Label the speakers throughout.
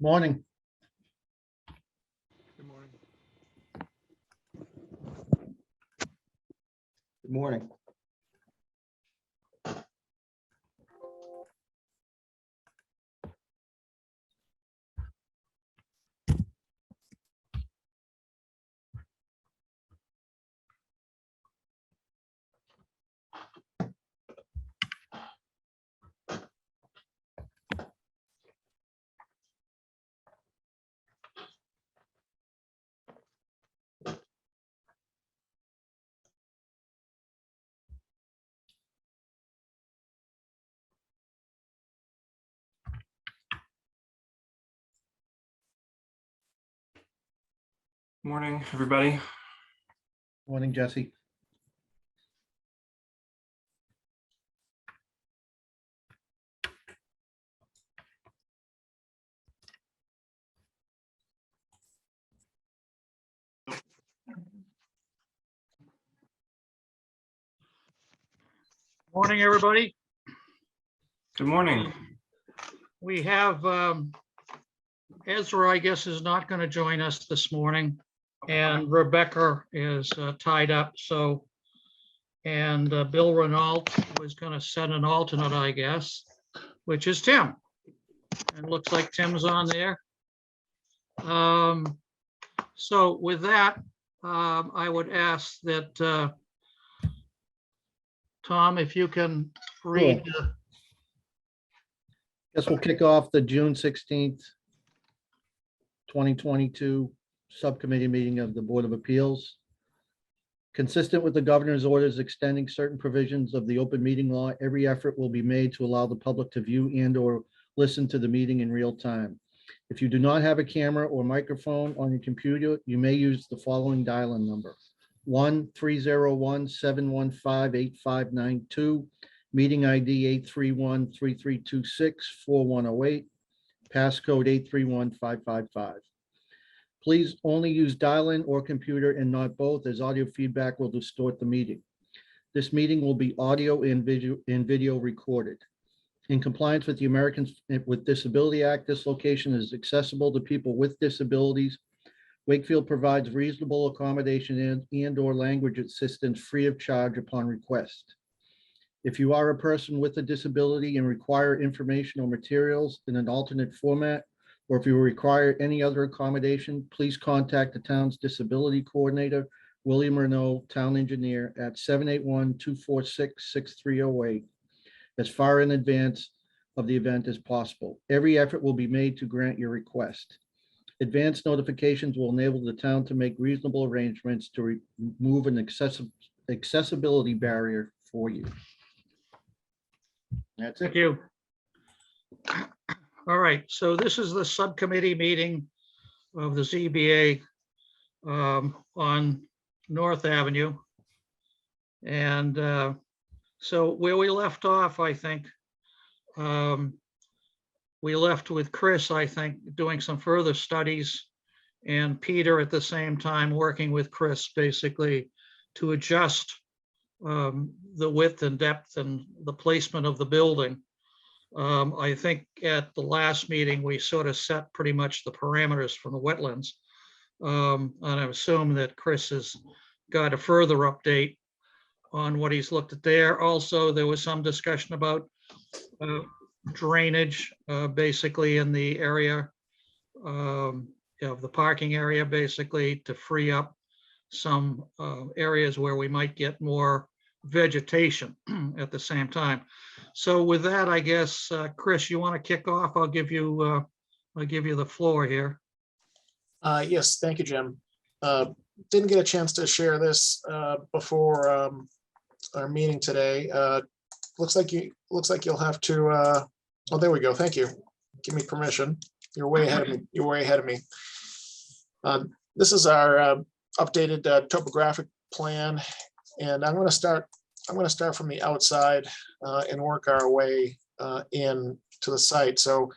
Speaker 1: Morning.
Speaker 2: Good morning.
Speaker 1: Good morning.
Speaker 2: Morning, everybody.
Speaker 1: Morning, Jesse.
Speaker 3: Morning, everybody.
Speaker 2: Good morning.
Speaker 3: We have Ezra, I guess, is not going to join us this morning, and Rebecca is tied up. So, and Bill Renault was going to send an alternate, I guess, which is Tim. And it looks like Tim's on there. So with that, I would ask that Tom, if you can read.
Speaker 1: Guess we'll kick off the June 16th, 2022 Subcommittee meeting of the Board of Appeals. Consistent with the governor's orders extending certain provisions of the open meeting law, every effort will be made to allow the public to view and/or listen to the meeting in real time. If you do not have a camera or microphone on your computer, you may use the following dial-in number: 1-301-715-8592, meeting ID 831-3326-4108, passcode 831555. Please only use dial-in or computer and not both, as audio feedback will distort the meeting. This meeting will be audio and video recorded. In compliance with the Americans with Disability Act, this location is accessible to people with disabilities. Wakefield provides reasonable accommodation and/or language assistance free of charge upon request. If you are a person with a disability and require information or materials in an alternate format, or if you require any other accommodation, please contact the town's disability coordinator, William Renault, town engineer, at 781-246-6308, as far in advance of the event as possible. Every effort will be made to grant your request. Advanced notifications will enable the town to make reasonable arrangements to remove an accessibility barrier for you. That's it.
Speaker 3: Thank you. All right, so this is the subcommittee meeting of the ZBA on North Avenue. And so where we left off, I think, we left with Chris, I think, doing some further studies, and Peter at the same time working with Chris basically to adjust the width and depth and the placement of the building. I think at the last meeting, we sort of set pretty much the parameters for the wetlands. And I assume that Chris has got a further update on what he's looked at there. Also, there was some discussion about drainage, basically in the area of the parking area, basically to free up some areas where we might get more vegetation at the same time. So with that, I guess, Chris, you want to kick off? I'll give you the floor here.
Speaker 4: Yes, thank you, Jim. Didn't get a chance to share this before our meeting today. Looks like you'll have to. Oh, there we go. Thank you. Give me permission. You're way ahead of me. You're way ahead of me. This is our updated topographic plan, and I'm going to start from the outside and work our way in to the site. So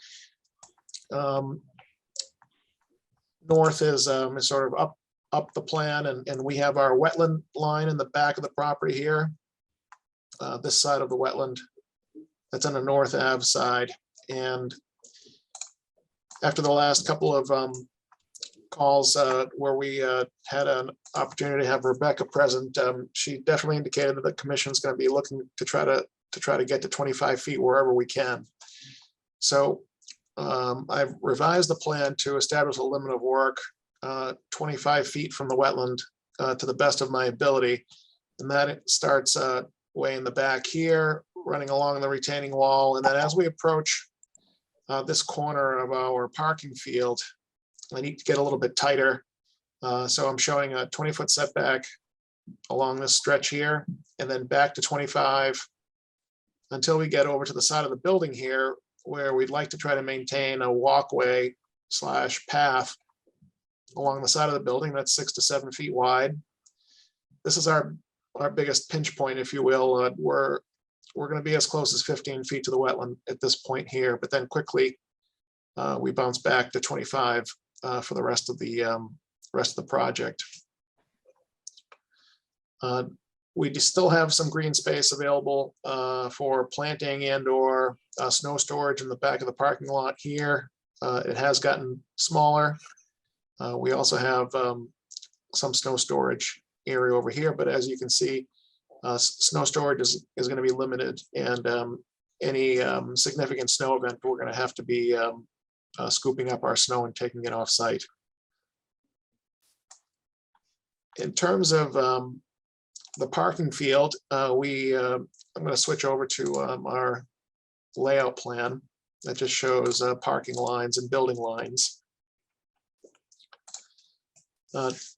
Speaker 4: north is sort of up the plan, and we have our wetland line in the back of the property here. This side of the wetland, that's on the North Ave side, and after the last couple of calls where we had an opportunity to have Rebecca present, she definitely indicated that the commission is going to be looking to try to get to 25 feet wherever we can. So I've revised the plan to establish a limit of work 25 feet from the wetland to the best of my ability. And that it starts way in the back here, running along the retaining wall. And then as we approach this corner of our parking field, I need to get a little bit tighter. So I'm showing a 20-foot setback along this stretch here, and then back to 25 until we get over to the side of the building here, where we'd like to try to maintain a walkway / path along the side of the building that's 6 to 7 feet wide. This is our biggest pinch point, if you will. We're going to be as close as 15 feet to the wetland at this point here, but then quickly we bounce back to 25 for the rest of the project. We still have some green space available for planting and/or snow storage in the back of the parking lot here. It has gotten smaller. We also have some snow storage area over here, but as you can see, snow storage is going to be limited, and any significant snow event, we're going to have to be scooping up our snow and taking it off site. In terms of the parking field, I'm going to switch over to our layout plan that just shows parking lines and building lines.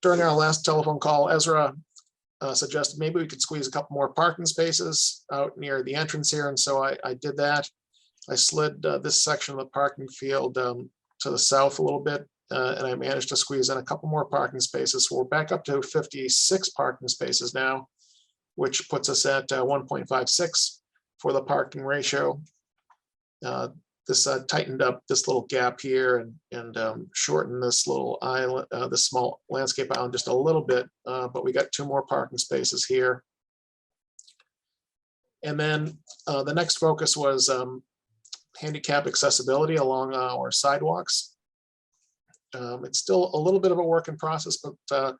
Speaker 4: During our last telephone call, Ezra suggested maybe we could squeeze a couple more parking spaces out near the entrance here, and so I did that. I slid this section of the parking field to the south a little bit, and I managed to squeeze in a couple more parking spaces. So we're back up to 56 parking spaces now, which puts us at 1.56 for the parking ratio. This tightened up this little gap here and shortened this little island, this small landscape island just a little bit, but we got 2 more parking spaces here. And then the next focus was handicap accessibility along our sidewalks. It's still a little bit of a work in process, but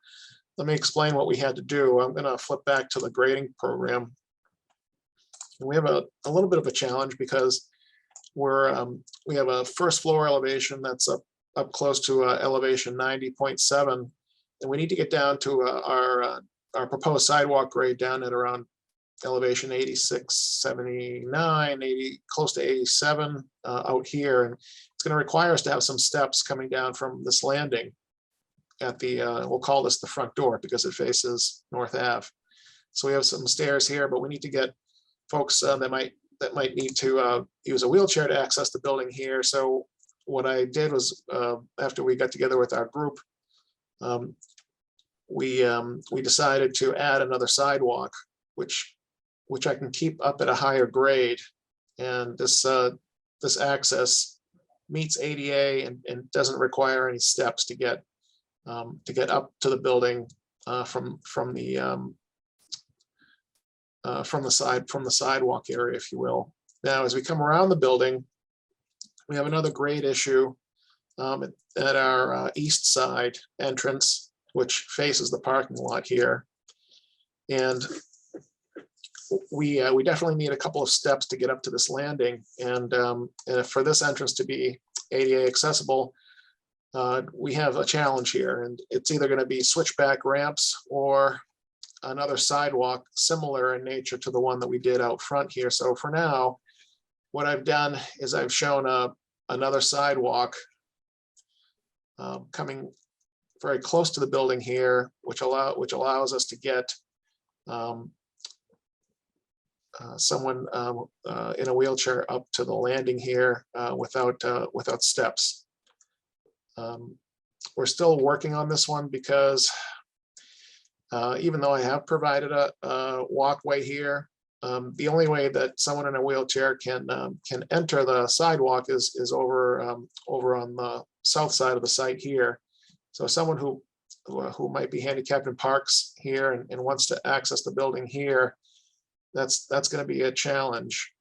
Speaker 4: let me explain what we had to do. I'm going to flip back to the grading program. And we have a little bit of a challenge because we have a first floor elevation that's up close to elevation 90.7, and we need to get down to our proposed sidewalk grade down at around elevation 86, 79, 80, close to 87 out here. And it's going to require us to have some steps coming down from this landing at the, we'll call this the front door because it faces North Ave. So we have some stairs here, but we need to get folks that might need to use a wheelchair to access the building here. So what I did was, after we got together with our group, we decided to add another sidewalk, which I can keep up at a higher grade. And this access meets ADA and doesn't require any steps to get up to the building from the sidewalk area, if you will. Now, as we come around the building, we have another grade issue at our east side entrance, which faces the parking lot here. And we definitely need a couple of steps to get up to this landing. And for this entrance to be ADA accessible, we have a challenge here. And it's either going to be switchback ramps or another sidewalk similar in nature to the one that we did out front here. So for now, what I've done is I've shown another sidewalk coming very close to the building here, which allows us to get someone in a wheelchair up to the landing here without steps. We're still working on this one because even though I have provided a walkway here, the only way that someone in a wheelchair can enter the sidewalk is over on the south side of the site here. So someone who might be handicapped and parks here and wants to access the building here, that's going to be a challenge.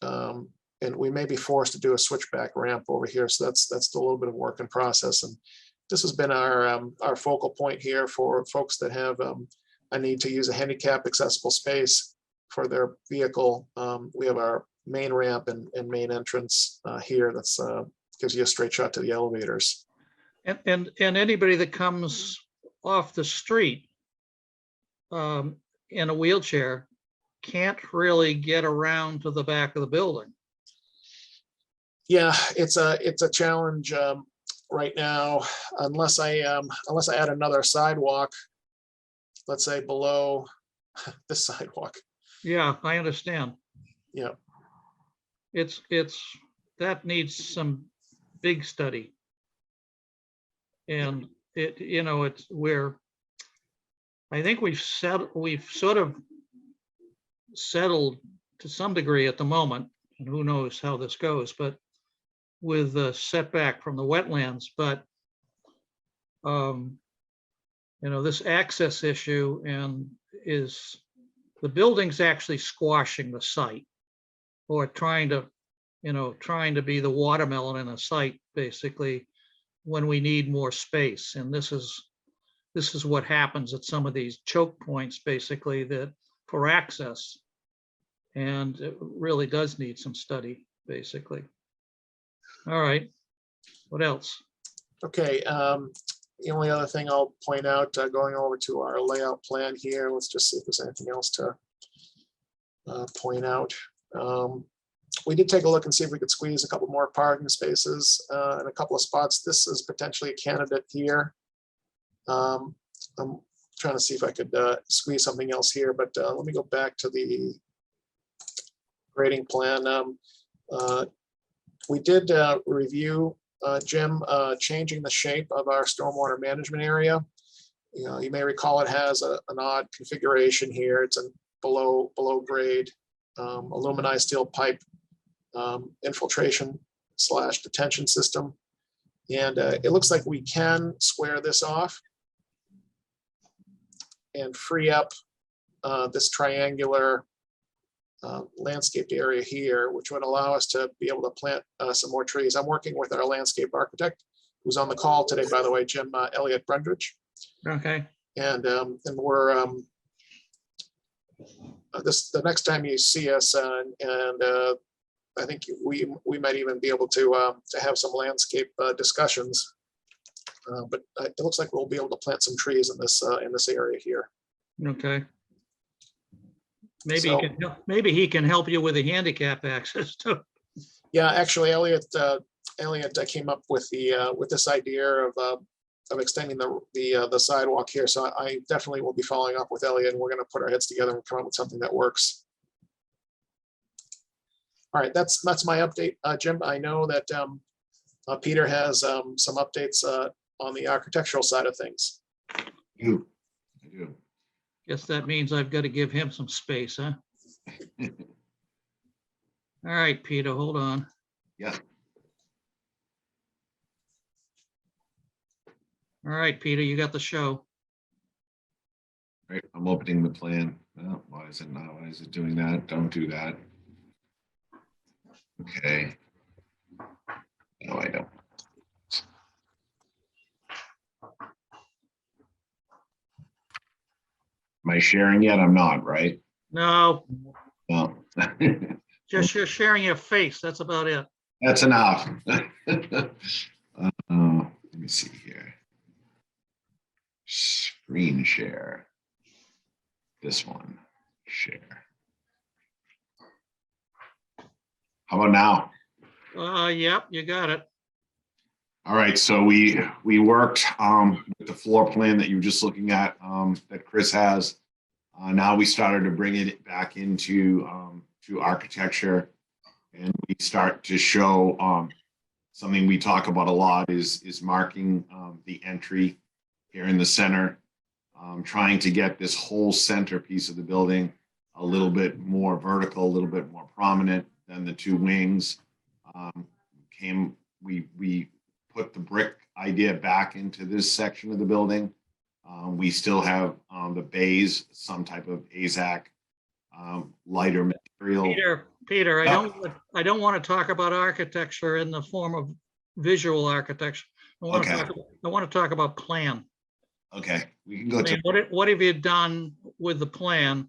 Speaker 4: And and we may be forced to do a switchback ramp over here. So that's still a little bit of work in process. And this has been our focal point here for folks that have a need to use a handicap accessible space for their vehicle. We have our main ramp and main entrance here. That's gives you a straight shot to the elevators.
Speaker 3: And anybody that comes off the street in a wheelchair can't really get around to the back of the building.
Speaker 4: Yeah, it's a challenge right now, unless I add another sidewalk, let's say below this sidewalk.
Speaker 3: Yeah, I understand.
Speaker 4: Yeah,
Speaker 3: It's that needs some big study. And I think we've sort of settled to some degree at the moment, and who knows how this goes, but with the setback from the wetlands, but this access issue is the building's actually squashing the site, or trying to be the watermelon in a site, basically, when we need more space. And this is what happens at some of these choke points, basically, that for access. And it really does need some study, basically. All right, what else?
Speaker 4: okay. The only other thing I'll point out, going over to our layout plan here, let's just see if there's anything else to point out. We did take a look and see if we could squeeze a couple more parking spaces in a couple of spots. This is potentially a candidate here. I'm trying to see if I could squeeze something else here, but let me go back to the grading plan. We did review, Jim, changing the shape of our stormwater management area. You may recall it has an odd configuration here. It's a below grade aluminized steel pipe infiltration / detention system. And it looks like we can square this off and free up this triangular landscaped area here, which would allow us to be able to plant some more trees. I'm working with our landscape architect, who's on the call today, by the way, Jim Elliott Brundridge.
Speaker 3: Okay.
Speaker 4: And we're the next time you see us, and I think we might even be able to have some landscape discussions. But it looks like we'll be able to plant some trees in this area here.
Speaker 3: Okay. Maybe
Speaker 4: So,
Speaker 3: he can help you with the handicap access too.
Speaker 4: yeah, actually, Elliot came up with this idea of extending the sidewalk here. So I definitely will be following up with Elliot, and we're going to put our heads together and come up with something that works. All right, that's my update, Jim. I know that Peter has some updates on the architectural side of things.
Speaker 5: I do.
Speaker 3: Guess that means I've got to give him some space, huh? All right, Peter, hold on.
Speaker 5: Yeah.
Speaker 3: All right, Peter, you got the show.
Speaker 5: Right. I'm opening the plan. Oh, why is it not? Why is it doing that? Don't do that. Okay. No, I don't. Am I sharing yet? I'm not, right?
Speaker 3: No,
Speaker 5: No.
Speaker 3: just you're sharing your face. That's about it.
Speaker 5: That's enough. Let me see here. Screen share. This one, share. How about now?
Speaker 3: Yep, you got it.
Speaker 5: All right, so we worked with the floor plan that you were just looking at that Chris has. Now we started to bring it back into to architecture, and we start to show something we talk about a lot is marking the entry here in the center, trying to get this whole center piece of the building a little bit more vertical, a little bit more prominent than the two wings. We put the brick idea back into this section of the building. We still have the bays, some type of AZAC, lighter
Speaker 3: Peter, I
Speaker 5: Yeah.
Speaker 3: don't want to talk about architecture in the form of visual architecture. I want to
Speaker 5: Okay.
Speaker 3: talk about plan.
Speaker 5: Okay, we can go
Speaker 3: I mean,
Speaker 5: to,
Speaker 3: what have you done with the plan?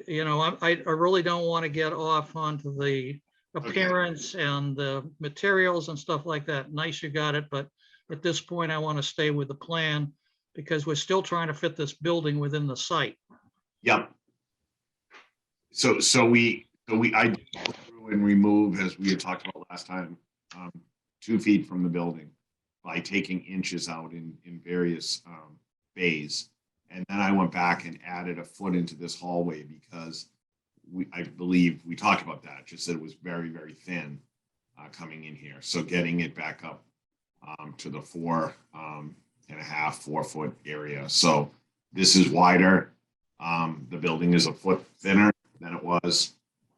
Speaker 3: You know, I really don't want to get off onto the appearance and the materials and stuff like that. Nice, you got it, but at this point, I want to stay with the plan because we're still trying to fit this building within the site.
Speaker 5: yep. So I did go through and remove, as we had talked about last time, 2 feet from the building by taking inches out in various bays. And then I went back and added a foot into this hallway because I believe we talked about that, just that it was very, very thin coming in here. So getting it back up to the 4.5, 4 foot area. So this is wider. The building is a foot thinner than it was.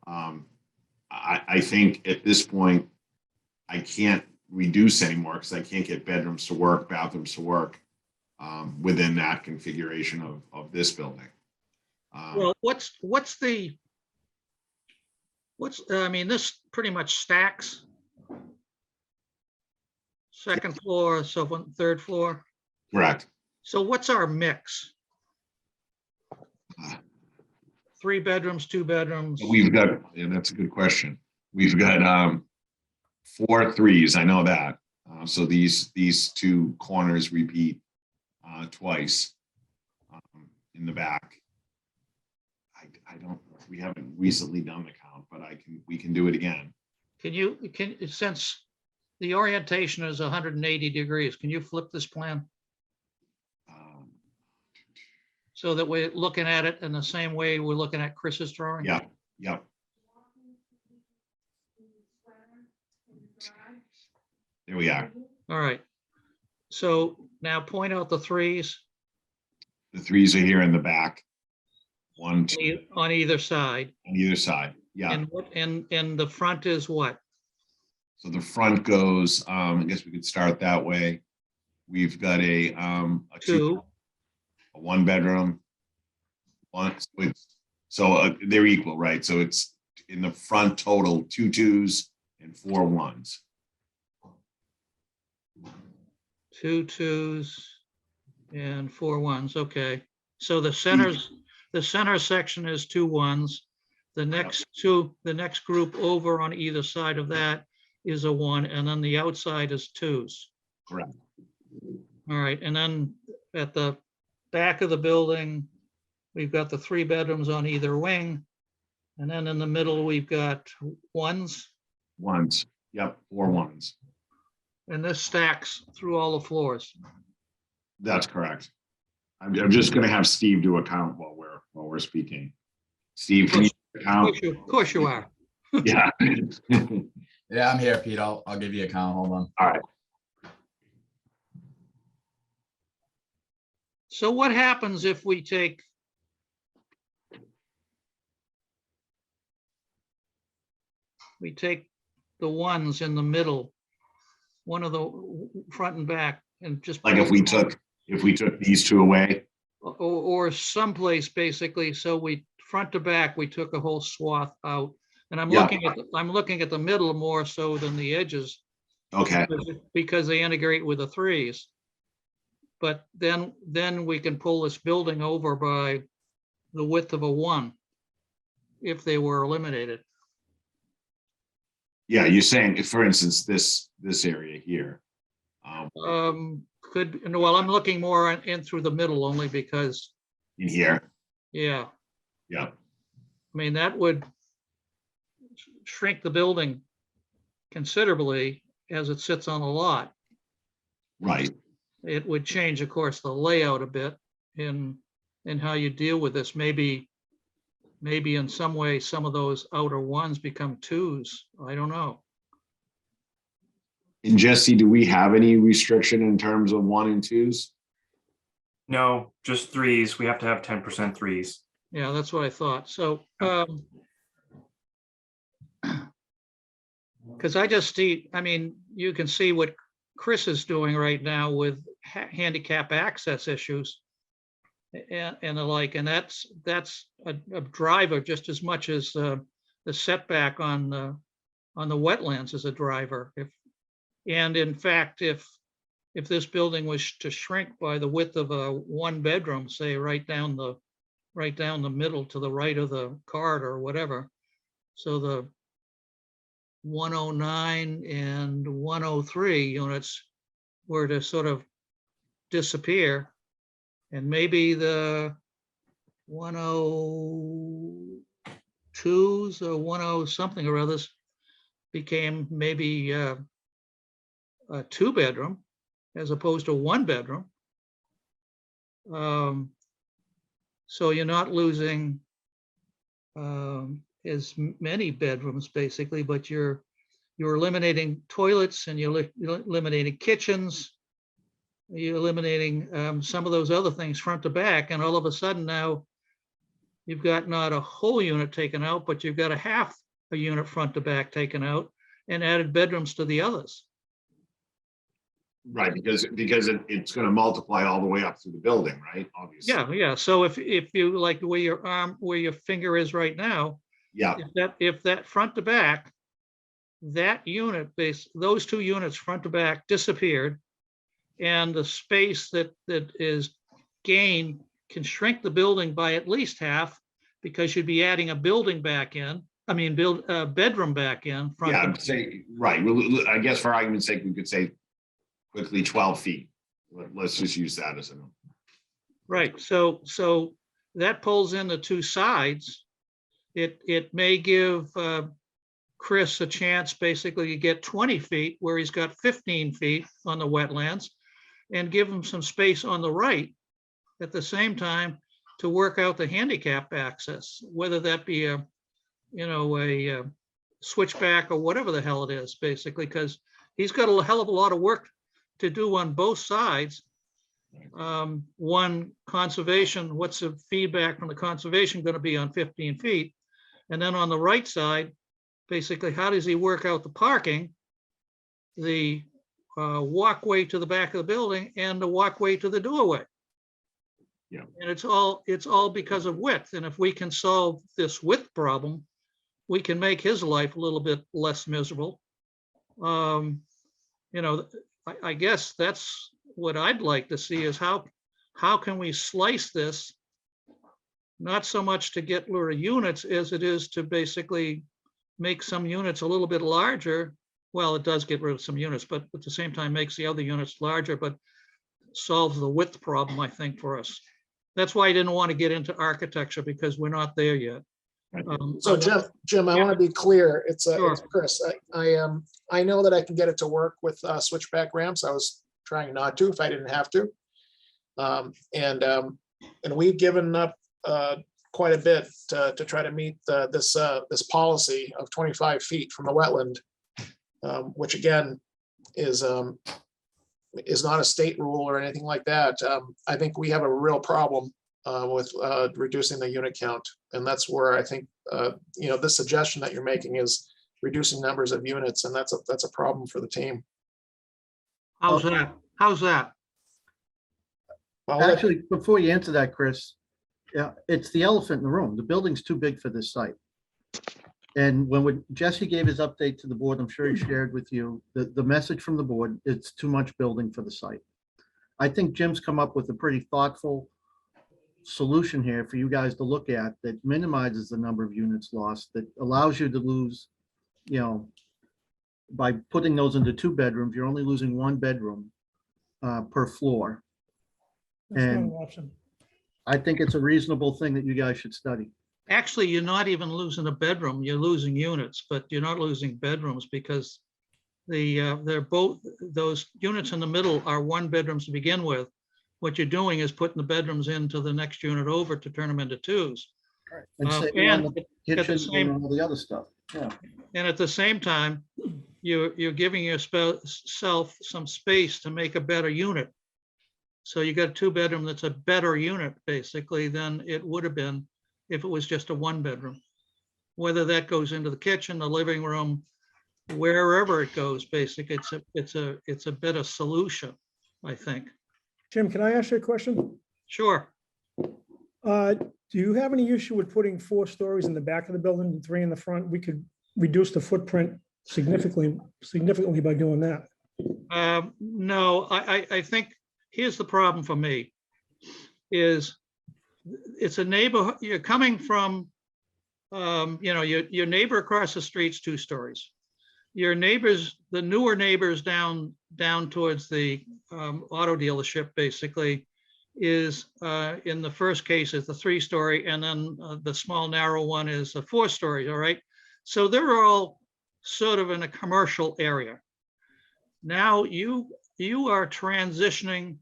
Speaker 5: I think at this point, I can't reduce anymore because I can't get bedrooms to work, bathrooms to work within that configuration of this building.
Speaker 3: Well, I mean, this pretty much stacks. Second floor, so third floor.
Speaker 5: Correct.
Speaker 3: So what's our mix? 3 bedrooms, 2 bedrooms?
Speaker 5: We've got, and that's a good question. We've got 4 threes. I know that. So these 2 corners repeat twice in the back. I don't. We haven't recently done the count, but we can do it again.
Speaker 3: Since the orientation is 180 degrees, can you flip this plan so that we're looking at it in the same way we're looking at Chris's drawing?
Speaker 5: Yeah. Yep. There we are.
Speaker 3: All right. So now point out the threes
Speaker 5: The threes are here in the back. 1, 2
Speaker 3: on either side.
Speaker 5: on either side. Yeah.
Speaker 3: And the front is what?
Speaker 5: So the front goes, I guess we could start that way. We've got a
Speaker 3: 2.
Speaker 5: a 1 bedroom. So they're equal, right? So it's in the front total 2 2s and 4 1s.
Speaker 3: 2 2s and 4 1s. Okay. So the center section is 2 1s. The next group over on either side of that is a 1, and then the outside is 2s.
Speaker 5: Correct.
Speaker 3: All right, and then at the back of the building, we've got the 3 bedrooms on either wing. And then in the middle, we've got 1s.
Speaker 5: 1s. Yep, 4 1s.
Speaker 3: And this stacks through all the floors.
Speaker 5: That's correct. I'm just going to have Steve do a count while we're speaking. Steve, can you count?
Speaker 3: Of course you are.
Speaker 5: Yeah.
Speaker 6: Yeah, I'm here, Pete. I'll give you a count. Hold on.
Speaker 5: All right.
Speaker 3: So what happens if we take the 1s in the middle, one of the front and back, and just
Speaker 5: Like if we took these 2 away.
Speaker 3: or someplace basically, so we front to back, we took a whole swath out. And I'm
Speaker 5: Yeah.
Speaker 3: looking at the middle more so than the edges.
Speaker 5: Okay.
Speaker 3: Because they integrate with the 3s. But then we can pull this building over by the width of a 1 if they were eliminated.
Speaker 5: Yeah, you're saying, for instance, this area here.
Speaker 3: Well, I'm looking more in through the middle only because,
Speaker 5: In here.
Speaker 3: yeah,
Speaker 5: Yeah.
Speaker 3: I mean, that would shrink the building considerably as it sits on a lot.
Speaker 5: Right.
Speaker 3: It would change, of course, the layout a bit in how you deal with this. Maybe in some way, some of those outer 1s become 2s. I don't know.
Speaker 5: And Jesse, do we have any restriction in terms of 1 and 2s?
Speaker 2: No, just 3s. We have to have 10% 3s.
Speaker 3: Yeah, that's what I thought. So, because I just see, I mean, you can see what Chris is doing right now with handicap access issues. and the like, and that's a driver just as much as the setback on the wetlands is a driver. And in fact, if this building was to shrink by the width of a one bedroom, say right down the middle to the right of the corridor or whatever, so the 109 and 103 units were to sort of disappear, and maybe the 102s or 10 something or others became maybe a 2-bedroom as opposed to 1-bedroom. So you're not losing as many bedrooms basically, but you're eliminating toilets, and you're eliminating kitchens. You're eliminating some of those other things front to back, and all of a sudden now you've got not a whole unit taken out, but you've got a half a unit front to back taken out and added bedrooms to the others.
Speaker 5: Right, because it's going to multiply all the way up through the building, right? Obviously.
Speaker 3: Yeah. So if you like where your finger is right now,
Speaker 5: Yeah.
Speaker 3: if that front to back, that unit those 2 units front to back disappeared, and the space that is gained can shrink the building by at least half, because you'd be adding a building back in. I mean, build a bedroom back in. Front
Speaker 5: Yeah, I'd say, right. Well, I guess for argument's sake, we could say quickly 12 feet. Let's just use that as a number.
Speaker 3: Right. So that pulls in the 2 sides. It may give Chris a chance basically to get 20 feet where he's got 15 feet on the wetlands, and give him some space on the right at the same time to work out the handicap access, whether that be a switchback or whatever the hell it is, basically, because he's got a hell of a lot of work to do on both sides. One, conservation, what's the feedback from the conservation going to be on 15 feet? And then on the right side, basically, how does he work out the parking, the walkway to the back of the building, and the walkway to the doorway?
Speaker 5: Yeah.
Speaker 3: And it's all because of width. And if we can solve this width problem, we can make his life a little bit less miserable. I guess that's what I'd like to see, is how can we slice this, not so much to get rid of units as it is to basically make some units a little bit larger. Well, it does get rid of some units, but at the same time makes the other units larger, but solves the width problem, I think, for us. That's why I didn't want to get into architecture, because we're not there yet.
Speaker 4: So Jim, I want to be clear. It's
Speaker 3: Sure.
Speaker 4: it's Chris. I know that I can get it to work with switchback ramps. I was trying not to if I didn't have to. And we've given up quite a bit to try to meet this policy of 25 feet from the wetland, which again is not a state rule or anything like that. I think we have a real problem with reducing the unit count, and that's where I think this suggestion that you're making is reducing numbers of units, and that's a problem for the team.
Speaker 3: How's that?
Speaker 4: Well,
Speaker 1: Actually, before you answer that, Chris, yeah, it's the elephant in the room. The building's too big for this site. And when Jesse gave his update to the board, I'm sure he shared with you the message from the board, it's too much building for the site. I think Jim's come up with a pretty thoughtful solution here for you guys to look at that minimizes the number of units lost, that allows you to lose, by putting those into 2 bedrooms, you're only losing 1 bedroom per floor.
Speaker 7: That's not
Speaker 1: And
Speaker 7: an option.
Speaker 1: I think it's a reasonable thing that you guys should study.
Speaker 3: Actually, you're not even losing a bedroom. You're losing units, but you're not losing bedrooms, because they're both, those units in the middle are 1 bedrooms to begin with. What you're doing is putting the bedrooms into the next unit over to turn them into 2s.
Speaker 1: And saving on the kitchen and all the other stuff. Yeah.
Speaker 3: And at the same time, you're giving yourself some space to make a better unit. So you got a 2-bedroom that's a better unit basically than it would have been if it was just a 1-bedroom. Whether that goes into the kitchen, the living room, wherever it goes, basically, it's a better solution, I think.
Speaker 7: Jim, can I ask you a question?
Speaker 3: Sure.
Speaker 7: Do you have any issue with putting 4 stories in the back of the building and 3 in the front? We could reduce the footprint significantly by doing that.
Speaker 3: No, I think here's the problem for me is it's a neighborhood, you're coming from, your neighbor across the street's 2 stories. Your neighbors, the newer neighbors down towards the auto dealership basically is in the first case is the 3-story, and then the small narrow one is a 4-story, all right? So they're all sort of in a commercial area. Now you are transitioning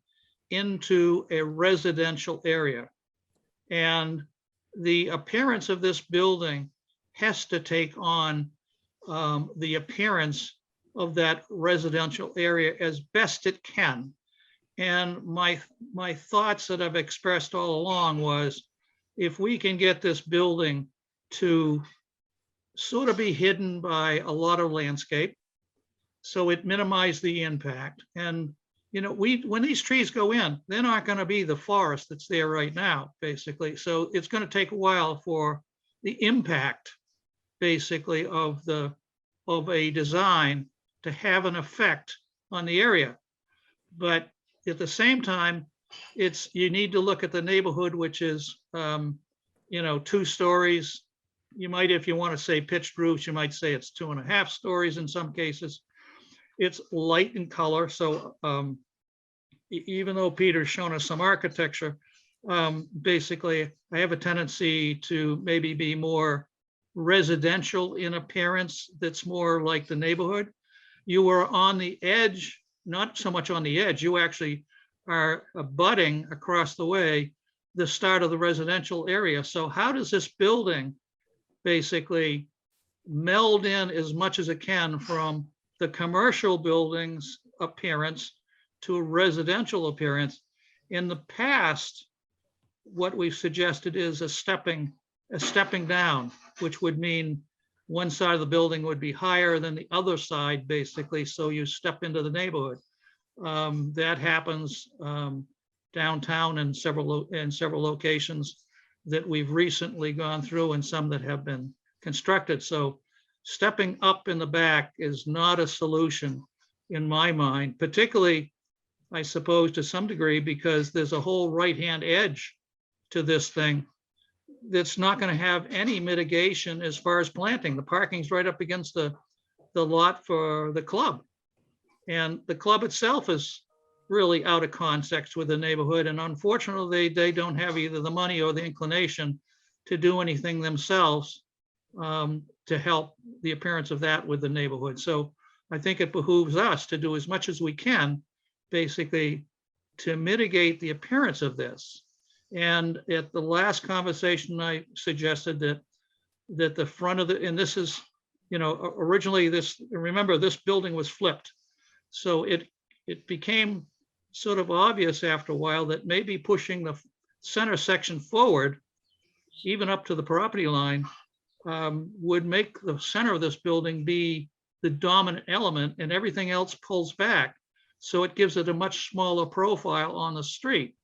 Speaker 3: into a residential area. And the appearance of this building has to take on the appearance of that residential area as best it can. And my thoughts that I've expressed all along was, if we can get this building to sort of be hidden by a lot of landscape, so it minimized the impact. And, when these trees go in, they're not going to be the forest that's there right now, basically. So it's going to take a while for the impact, basically, of a design to have an effect on the area. But at the same time, you need to look at the neighborhood, which is, 2 stories. You might, if you want to say pitched roofs, you might say it's 2.5 stories in some cases. It's light in color. So even though Peter's shown us some architecture, basically I have a tendency to maybe be more residential in appearance. That's more like the neighborhood. You are on the edge, not so much on the edge. You actually are abutting across the way, the start of the residential area. So how does this building basically meld in as much as it can from the commercial building's appearance to a residential appearance? In the past, what we've suggested is a stepping down, which would mean one side of the building would be higher than the other side, basically. So you step into the neighborhood. That happens downtown in several locations that we've recently gone through, and some that have been constructed. So stepping up in the back is not a solution in my mind, particularly, I suppose, to some degree, because there's a whole right-hand edge to this thing that's not going to have any mitigation as far as planting. The parking's right up against the lot for the club. And the club itself is really out of context with the neighborhood. And unfortunately, they don't have either the money or the inclination to do anything themselves to help the appearance of that with the neighborhood. So I think it behooves us to do as much as we can, basically, to mitigate the appearance of this. And at the last conversation, I suggested that the front of and this is, originally remember, this building was flipped. So it became sort of obvious after a while that maybe pushing the center section forward, even up to the property line, would make the center of this building be the dominant element, and everything else pulls back. So it gives it a much smaller profile on the street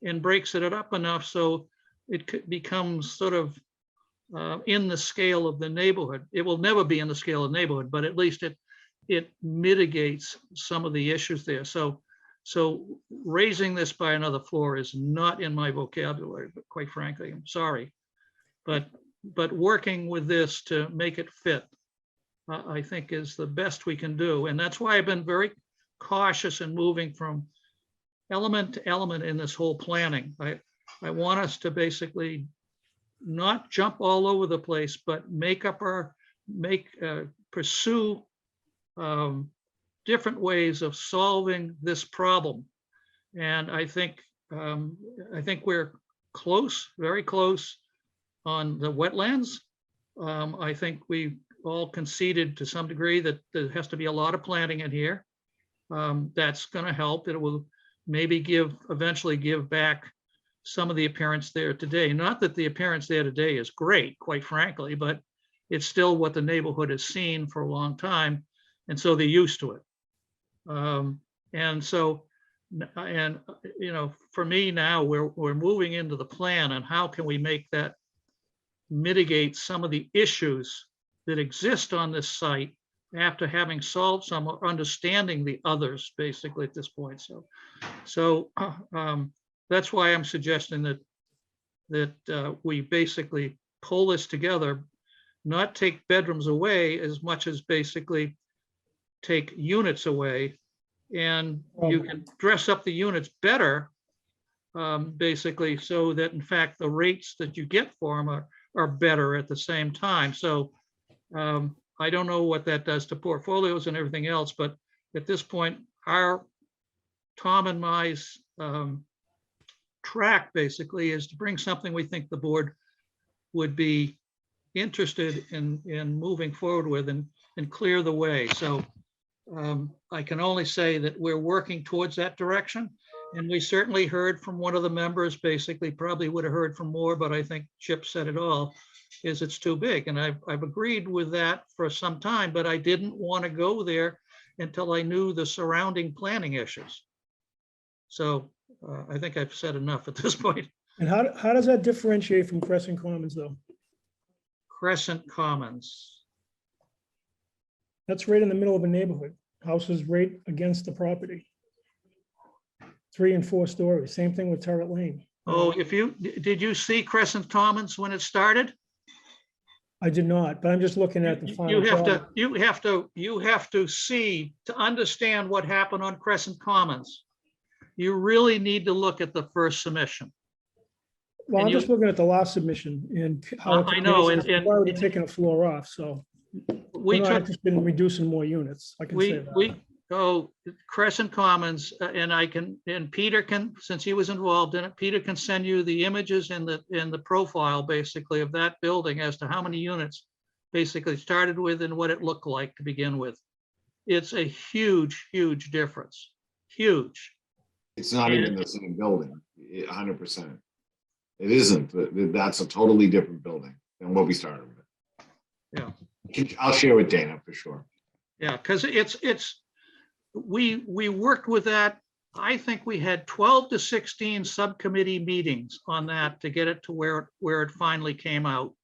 Speaker 3: and breaks it up enough so it becomes sort of in the scale of the neighborhood. It will never be in the scale of the neighborhood, but at least it mitigates some of the issues there. So raising this by another floor is not in my vocabulary, but quite frankly, I'm sorry. But working with this to make it fit, I think, is the best we can do. And that's why I've been very cautious in moving from element to element in this whole planning. I want us to basically not jump all over the place, but pursue different ways of solving this problem. And I think we're close, very close on the wetlands. I think we all conceded to some degree that there has to be a lot of planting in here. That's going to help. It will maybe eventually give back some of the appearance there today. Not that the appearance there today is great, quite frankly, but it's still what the neighborhood has seen for a long time. And so they're used to it. And so And, for me now, we're moving into the plan, and how can we make that mitigate some of the issues that exist on this site after having solved some or understanding the others basically at this point. So that's why I'm suggesting that we basically pull this together, not take bedrooms away as much as basically take units away. And you can dress up the units better, basically, so that in fact the rates that you get for them are better at the same time. So I don't know what that does to portfolios and everything else, but at this point, Tom and my track basically is to bring something we think the board would be interested in moving forward with and clear the way. So I can only say that we're working towards that direction. And we certainly heard from one of the members, basically probably would have heard from more, but I think Chip said it all, is it's too big. And I've agreed with that for some time, but I didn't want to go there until I knew the surrounding planning issues. So I think I've said enough at this point.
Speaker 7: And how does that differentiate from Crescent Commons, though?
Speaker 3: Crescent Commons.
Speaker 7: That's right in the middle of a neighborhood. Houses right against the property. 3 and 4 stories. Same thing with Turret Lane.
Speaker 3: Oh, did you see Crescent Commons when it started?
Speaker 7: I did not, but I'm just looking at the final.
Speaker 3: You have to see, to understand what happened on Crescent Commons. You really need to look at the first submission.
Speaker 7: Well, I'm just looking at the last submission and how
Speaker 3: I know,
Speaker 7: it's already taken a floor off, so
Speaker 3: we
Speaker 7: we're not
Speaker 3: took,
Speaker 7: interested in reducing more units. I can say that.
Speaker 3: Crescent Commons, and Peter can, since he was involved in it, Peter can send you the images and the profile basically of that building as to how many units basically started with and what it looked like to begin with. It's a huge, huge difference. Huge.
Speaker 5: It's not even the same building, 100%. It isn't. That's a totally different building than what we started with.
Speaker 3: Yeah.
Speaker 5: I'll share with Dana for sure.
Speaker 3: Yeah, because we worked with that. I think we had 12 to 16 subcommittee meetings on that to get it to where it finally came out.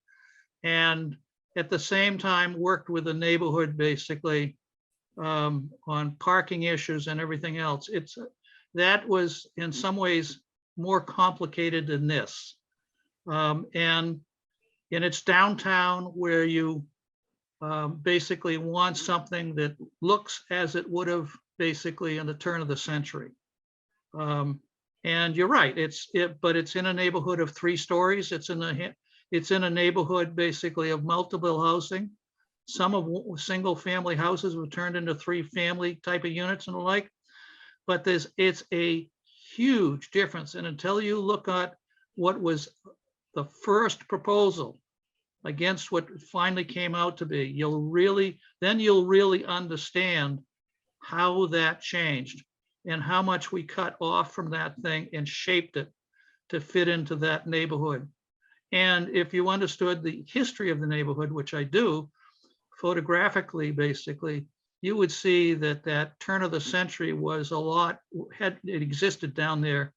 Speaker 3: And at the same time, worked with the neighborhood basically on parking issues and everything else. That was in some ways more complicated than this. And it's downtown where you basically want something that looks as it would have basically in the turn of the century. And you're right, but it's in a neighborhood of 3 stories. It's in a neighborhood basically of multiple housing. Some of single family houses were turned into 3 family type of units and the like. But it's a huge difference. And until you look at what was the first proposal against what finally came out to be, you'll really understand how that changed and how much we cut off from that thing and shaped it to fit into that neighborhood. And if you understood the history of the neighborhood, which I do, photographically, basically, you would see that turn of the century was it existed down there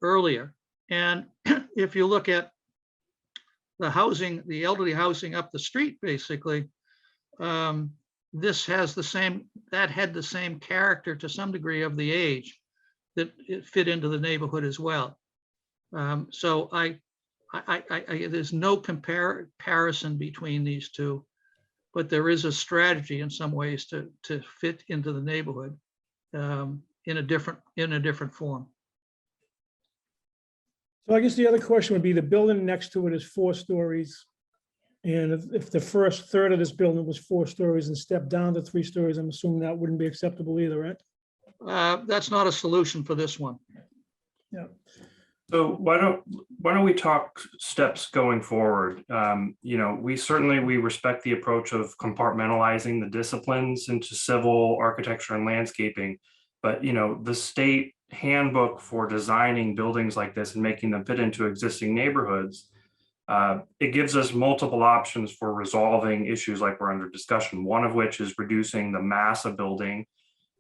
Speaker 3: earlier. And if you look at the housing, the elderly housing up the street, basically, this has that had the same character to some degree of the age that it fit into the neighborhood as well. So there's no comparison between these two, but there is a strategy in some ways to fit into the neighborhood in a different form.
Speaker 7: So I guess the other question would be, the building next to it is 4 stories. And if the first third of this building was 4 stories and stepped down to 3 stories, I'm assuming that wouldn't be acceptable either, right?
Speaker 3: That's not a solution for this one.
Speaker 7: Yeah.
Speaker 2: So why don't we talk steps going forward? We respect the approach of compartmentalizing the disciplines into civil, architecture, and landscaping. But the state handbook for designing buildings like this and making them fit into existing neighborhoods, it gives us multiple options for resolving issues like we're under discussion. One of which is reducing the mass of building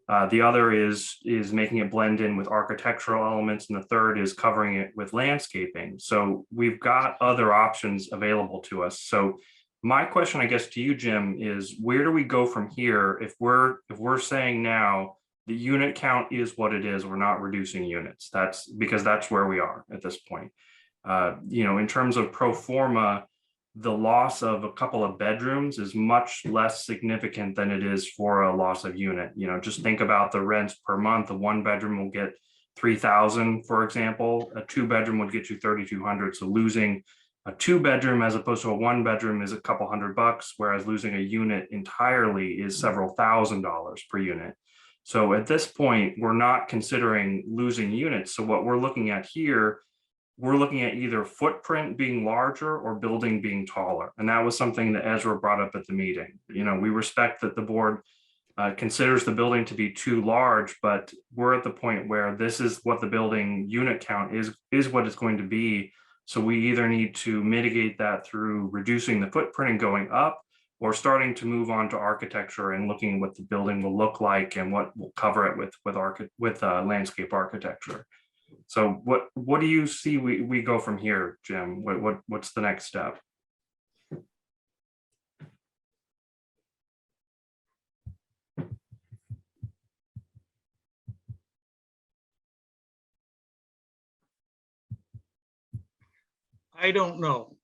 Speaker 2: The other is making it blend in with architectural elements, and the third is covering it with landscaping. So we've got other options available to us. So my question, I guess, to you, Jim, is where do we go from here if we're saying now the unit count is what it is, we're not reducing units? That's because that's where we are at this point. In terms of pro forma, the loss of a couple of bedrooms is much less significant than it is for a loss of unit. Just think about the rents per month. A one bedroom will get 3,000, for example. A two bedroom would get you 3,200. So losing a two bedroom as opposed to a one bedroom is a couple $100, whereas losing a unit entirely is several $1,000s per unit. So at this point, we're not considering losing units. So what we're looking at here, we're looking at either footprint being larger or building being taller. And that was something that Ezra brought up at the meeting. We respect that the board considers the building to be too large, but we're at the point where this is what the building unit count is what it's going to be. So we either need to mitigate that through reducing the footprint and going up, or starting to move on to architecture and looking at what the building will look like and what will cover it with landscape architecture. So what do you see we go from here, Jim? What's the next step?
Speaker 3: I don't know.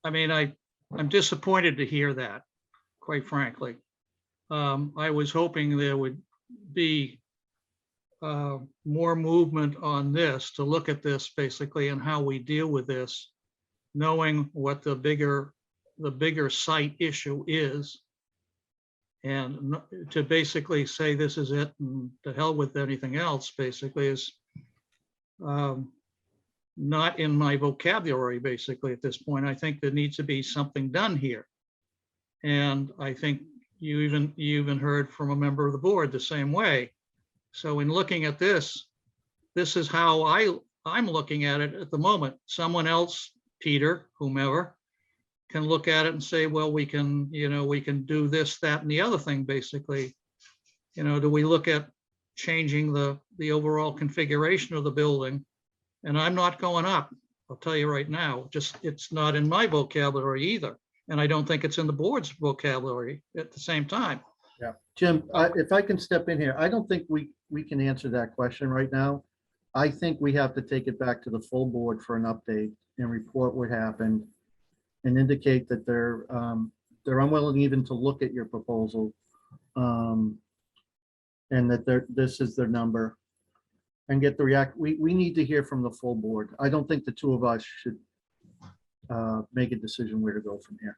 Speaker 3: I mean, I'm disappointed to hear that, quite frankly. I was hoping there would be more movement on this, to look at this basically and how we deal with this, knowing what the bigger site issue is, and to basically say this is it and to hell with anything else basically is not in my vocabulary basically at this point. I think there needs to be something done here, and I think you even heard from a member of the board the same way. So in looking at this is how I'm looking at it at the moment. Someone else, Peter, whomever, can look at it and say, well, we can do this, that, and the other thing, basically. Do we look at changing the overall configuration of the building? And I'm not going up, I'll tell you right now, it's not in my vocabulary either. And I don't think it's in the board's vocabulary at the same time.
Speaker 1: Yeah, Jim, if I can step in here, I don't think we can answer that question right now. I think we have to take it back to the full board for an update and report what happened and indicate that they're unwilling even to look at your proposal, and that this is their number, and get the we need to hear from the full board. I don't think the two of us should make a decision where to go from here.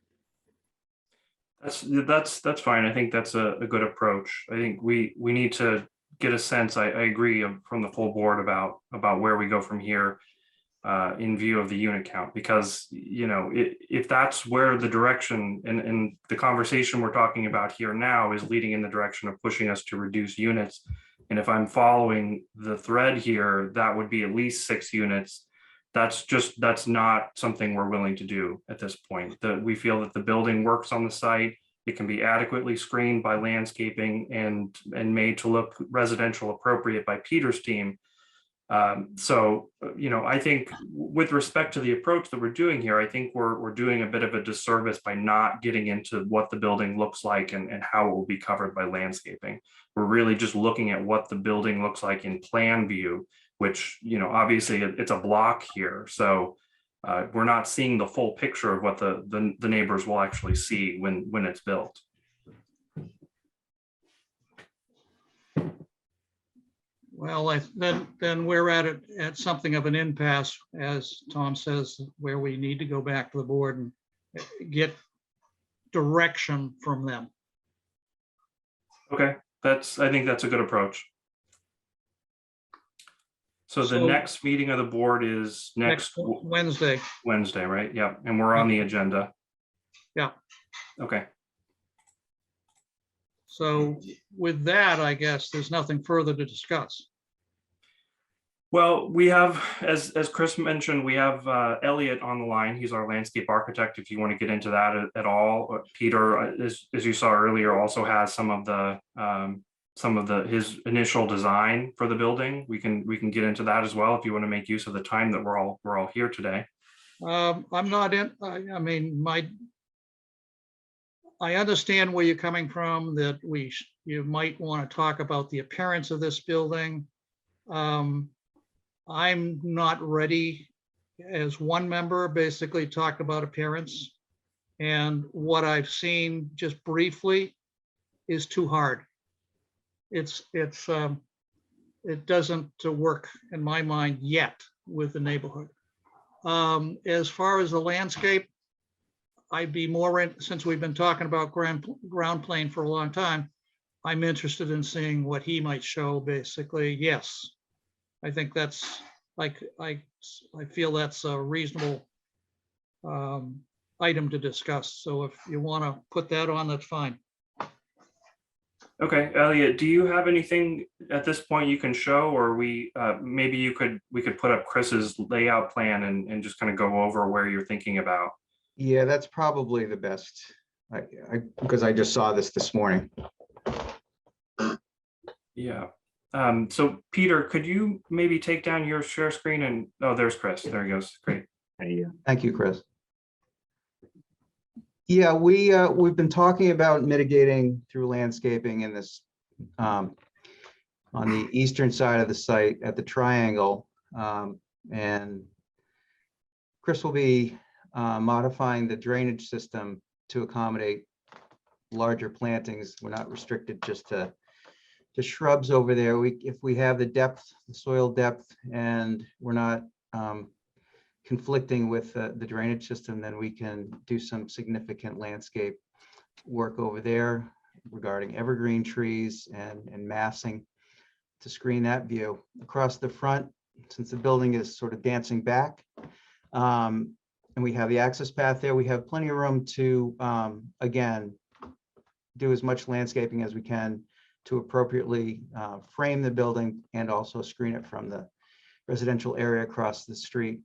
Speaker 2: That's fine. I think that's a good approach. I think we need to get a sense. I agree from the full board about where we go from here in view of the unit count, because if that's where the direction and the conversation we're talking about here now is leading in the direction of pushing us to reduce units, and if I'm following the thread here, that would be at least 6 units. That's not something we're willing to do at this point. We feel that the building works on the site. It can be adequately screened by landscaping and made to look residential appropriate by Peter's team. So, I think with respect to the approach that we're doing here, I think we're doing a bit of a disservice by not getting into what the building looks like and how it will be covered by landscaping. We're really just looking at what the building looks like in plan view, which, obviously it's a block here. So we're not seeing the full picture of what the neighbors will actually see when it's built.
Speaker 3: Well, then we're at something of an impasse, as Tom says, where we need to go back to the board and get direction from them.
Speaker 2: Okay, I think that's a good approach. So the
Speaker 3: So-
Speaker 2: next meeting of the board is next
Speaker 3: Wednesday.
Speaker 2: Wednesday, right? Yeah, and we're on the agenda.
Speaker 3: Yeah.
Speaker 2: Okay.
Speaker 3: So with that, I guess there's nothing further to discuss.
Speaker 2: Well, we have, as Chris mentioned, we have Elliot on the line. He's our landscape architect. If you want to get into that at all, Peter, as you saw earlier, also has some of the some of his initial design for the building. We can get into that as well if you want to make use of the time that we're all here today.
Speaker 3: I'm not in, I mean, I understand where you're coming from, that you might want to talk about the appearance of this building. I'm not ready, as one member basically talked about appearance. And what I've seen just briefly is too hard. It doesn't work in my mind yet with the neighborhood. As far as the landscape, I'd be more in, since we've been talking about ground plane for a long time, I'm interested in seeing what he might show, basically. Yes, I think that's like, I feel that's a reasonable item to discuss. So if you want to put that on, that's fine.
Speaker 2: Okay, Elliot, do you have anything at this point you can show, or maybe we could put up Chris's layout plan and just kind of go over where you're thinking about?
Speaker 8: Yeah, that's probably the best, because I just saw this morning.
Speaker 2: Yeah. So Peter, could you maybe take down your share screen and, oh, there's Chris. There he goes. Great.
Speaker 8: Thank you, Chris. Yeah, we've been talking about mitigating through landscaping in this on the eastern side of the site at the triangle, and Chris will be modifying the drainage system to accommodate larger plantings. We're not restricted just to shrubs over there. If we have the depth, the soil depth, and we're not conflicting with the drainage system, then we can do some significant landscape work over there regarding evergreen trees and massing to screen that view. Across the front, since the building is sort of dancing back, and we have the access path there, we have plenty of room to, again, do as much landscaping as we can to appropriately frame the building and also screen it from the residential area across the street.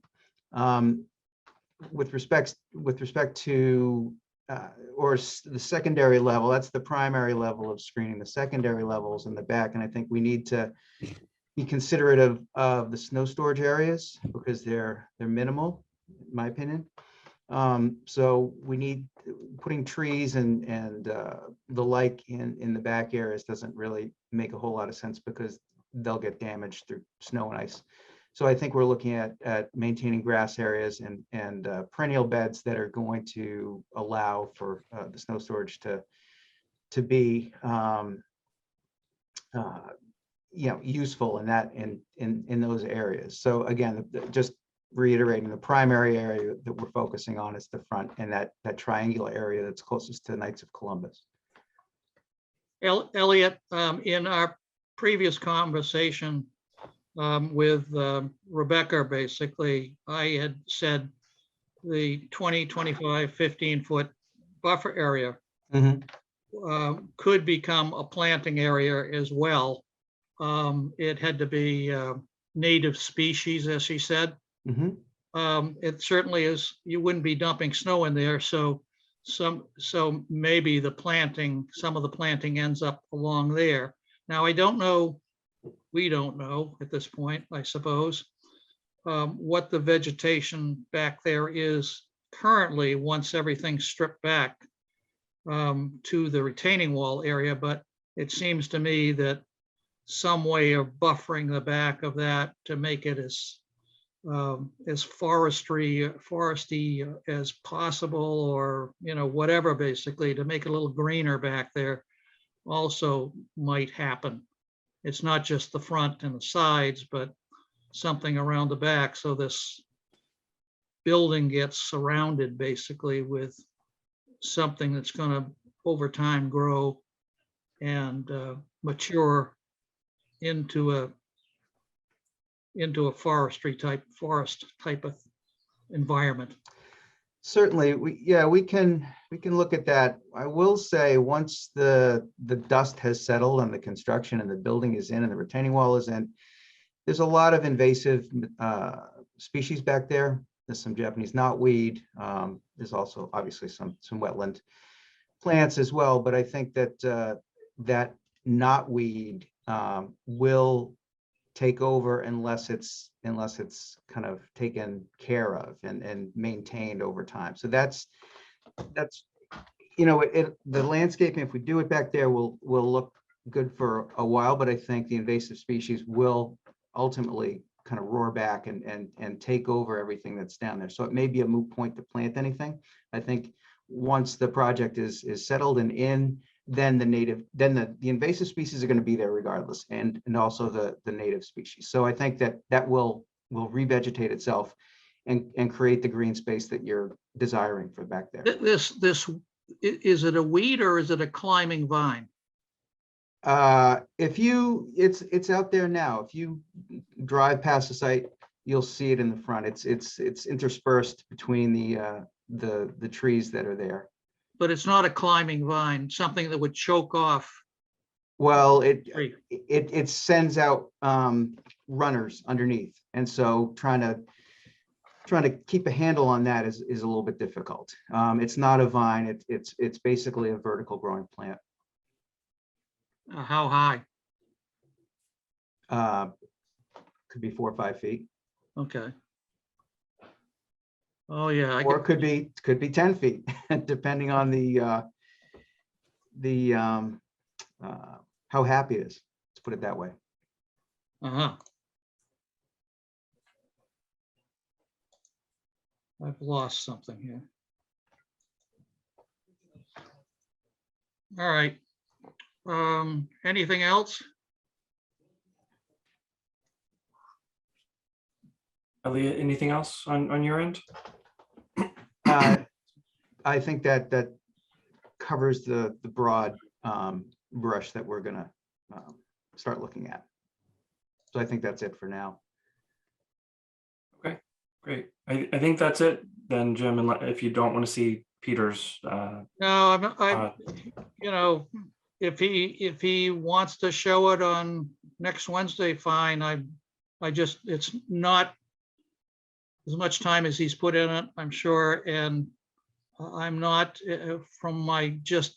Speaker 8: With respect to the secondary level, that's the primary level of screening. The secondary levels in the back, and I think we need to be considerate of the snow storage areas because they're minimal, in my opinion. So we need putting trees and the like in the back areas doesn't really make a whole lot of sense because they'll get damaged through snow and ice. So I think we're looking at maintaining grass areas and perennial beds that are going to allow for the snow storage to be useful in those areas. So again, just reiterating, the primary area that we're focusing on is the front and that triangular area that's closest to the Knights of Columbus.
Speaker 3: Elliot, in our previous conversation with Rebecca, basically, I had said the 20, 25, 15-foot buffer area could become a planting area as well. It had to be native species, as she said. It certainly is, you wouldn't be dumping snow in there, so maybe some of the planting ends up along there. Now, I don't know, we don't know at this point, I suppose, what the vegetation back there is currently once everything's stripped back to the retaining wall area, but it seems to me that some way of buffering the back of that to make it as foresty as possible, or whatever, basically to make it a little greener back there also might happen. It's not just the front and the sides, but something around the back, so this building gets surrounded basically with something that's going to over time grow and mature into a forest type of environment.
Speaker 8: Certainly, we can look at that. I will say, once the dust has settled and the construction and the building is in and the retaining wall is in, there's a lot of invasive species back there. There's some Japanese knotweed. There's also obviously some wetland plants as well. But I think that that knotweed will take over unless it's kind of taken care of and maintained over time. So that's the landscaping, if we do it back there, will look good for a while, but I think the invasive species will ultimately kind of roar back and take over everything that's down there. So it may be a moot point to plant anything. I think once the project is settled and in, then the invasive species are going to be there regardless, and also the native species. So I think that will revegetate itself and create the green space that you're desiring for back there.
Speaker 3: This, is it a weed or is it a climbing vine?
Speaker 8: It's out there now. If you drive past the site, you'll see it in the front. It's interspersed between the trees that are there.
Speaker 3: But it's not a climbing vine, something that would choke off.
Speaker 8: Well,
Speaker 3: tree.
Speaker 8: it sends out runners underneath, and so trying to keep a handle on that is a little bit difficult. It's not a vine. It's basically a vertical growing plant.
Speaker 3: How high?
Speaker 8: Could be 4 or 5 feet,
Speaker 3: Okay. Oh, yeah.
Speaker 8: or it could be 10 feet, depending on how happy it is. Let's put it that way.
Speaker 3: Uh-huh. I've lost something here. All right. Anything else?
Speaker 2: Elliot, anything else on your end?
Speaker 8: I think that covers the broad brush that we're gonna start looking at. So I think that's it for now.
Speaker 2: Okay, great. I think that's it then, Jim, and if you don't want to see Peter's.
Speaker 3: No, I'm if he wants to show it on next Wednesday, fine. It's not as much time as he's put in it, I'm sure, and I'm not, from my just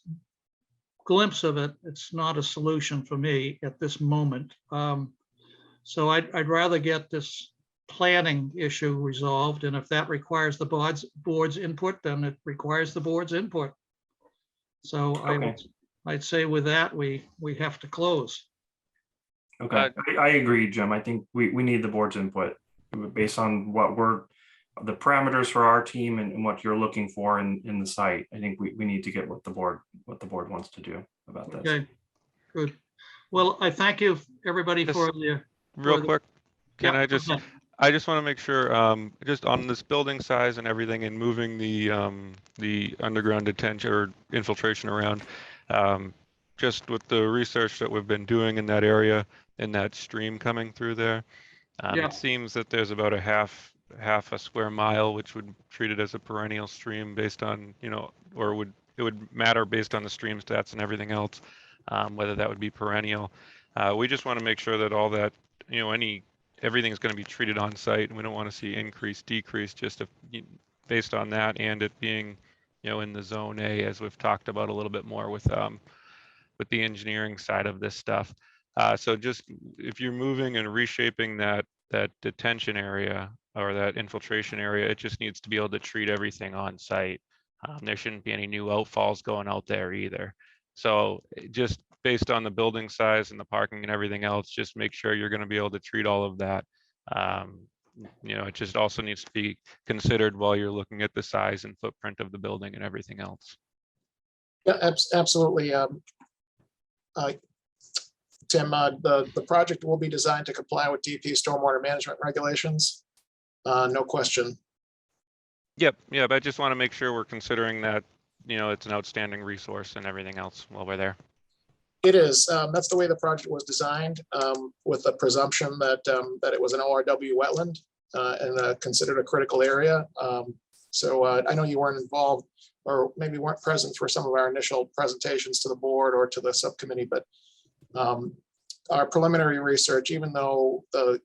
Speaker 3: glimpse of it, it's not a solution for me at this moment. So I'd rather get this planning issue resolved, and if that requires the board's input, then it requires the board's input. So
Speaker 2: Okay.
Speaker 3: I'd say with that, we have to close.
Speaker 2: Okay, I agree, Jim. I think we need the board's input based on what the parameters for our team and what you're looking for in the site. I think we need to get what the board wants to do about this.
Speaker 3: Okay, good. Well, I thank you, everybody, for the.
Speaker 9: Real quick, can I just,
Speaker 3: okay.
Speaker 9: I just want to make sure, just on this building size and everything and moving the underground detention or infiltration around, just with the research that we've been doing in that area and that stream coming through there,
Speaker 3: Yeah.
Speaker 9: it seems that there's about a half a square mile, which would treat it as a perennial stream based on, or it would matter based on the stream stats and everything else, whether that would be perennial. We just want to make sure that all that, everything's going to be treated on site, and we don't want to see increase, decrease, just based on that, and it being, in the zone A, as we've talked about a little bit more with the engineering side of this stuff. So just if you're moving and reshaping that detention area or that infiltration area, it just needs to be able to treat everything on site. There shouldn't be any new outfalls going out there either. So just based on the building size and the parking and everything else, just make sure you're going to be able to treat all of that. It just also needs to be considered while you're looking at the size and footprint of the building and everything else.
Speaker 4: Yeah, absolutely. Tim, the project will be designed to comply with DP stormwater management regulations. No question.
Speaker 9: Yep. I just want to make sure we're considering that, it's an outstanding resource and everything else while we're there.
Speaker 4: It is. That's the way the project was designed, with the presumption that it was an ORW wetland and considered a critical area. So I know you weren't involved, or maybe weren't present for some of our initial presentations to the board or to the subcommittee, but our preliminary research, even though the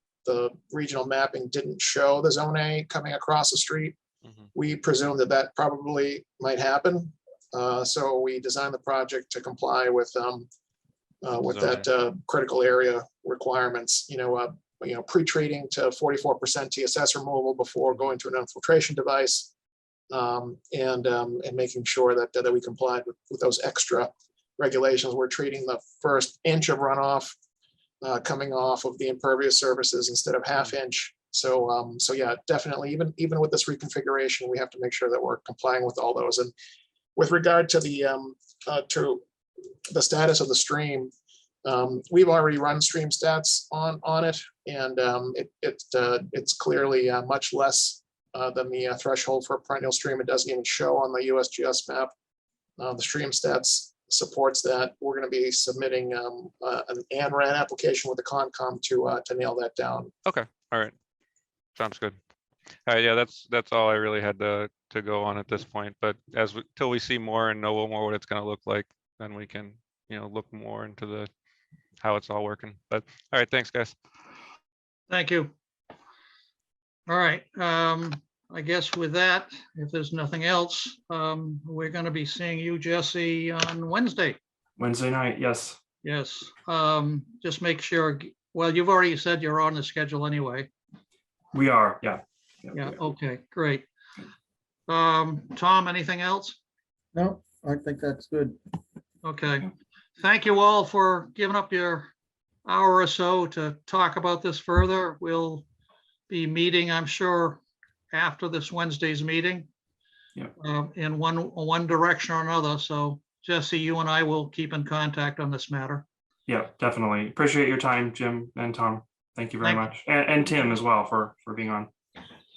Speaker 4: regional mapping didn't show the zone A coming across the street, we presumed that probably might happen. So we designed the project to comply with with
Speaker 9: Zoning.
Speaker 4: that critical area requirements, pre-treating to 44% TSS removal before going to an infiltration device. And making sure that we complied with those extra regulations. We're treating the first inch of runoff coming off of the impervious surfaces instead of half inch. So yeah, definitely, even with this reconfiguration, we have to make sure that we're complying with all those. And with regard to the status of the stream, we've already run stream stats on it, and it's clearly much less than the threshold for a perennial stream. It doesn't even show on the USGS map. The stream stats supports that. We're going to be submitting an ANRAD application with the Concom to nail that down.
Speaker 9: Okay, all right. Sounds good. All right, yeah, that's all I really had to go on at this point. But till we see more and know more what it's going to look like, then we can, look more into how it's all working. But all right, thanks, guys.
Speaker 3: Thank you. All right, I guess with that, if there's nothing else, we're going to be seeing you, Jesse, on Wednesday.
Speaker 2: Wednesday night, yes.
Speaker 3: Yes, just make sure, well, you've already said you're on the schedule anyway.
Speaker 2: We are, yeah.
Speaker 3: Yeah, okay, great. Tom, anything else?
Speaker 1: No, I think that's good.
Speaker 3: Okay, thank you all for giving up your hour or so to talk about this further. We'll be meeting, I'm sure, after this Wednesday's meeting.
Speaker 2: Yeah.
Speaker 3: In one direction or another. So Jesse, you and I will keep in contact on this matter.
Speaker 2: Yeah, definitely. Appreciate your time, Jim and Tom. Thank you very
Speaker 3: Thank-
Speaker 2: much. And Tim as well for being on.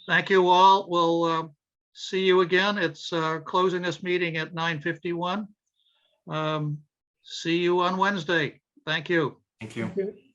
Speaker 3: Thank you all. We'll see you again. It's closing this meeting at 9:51. See you on Wednesday. Thank you.
Speaker 2: Thank you.
Speaker 7: Okay.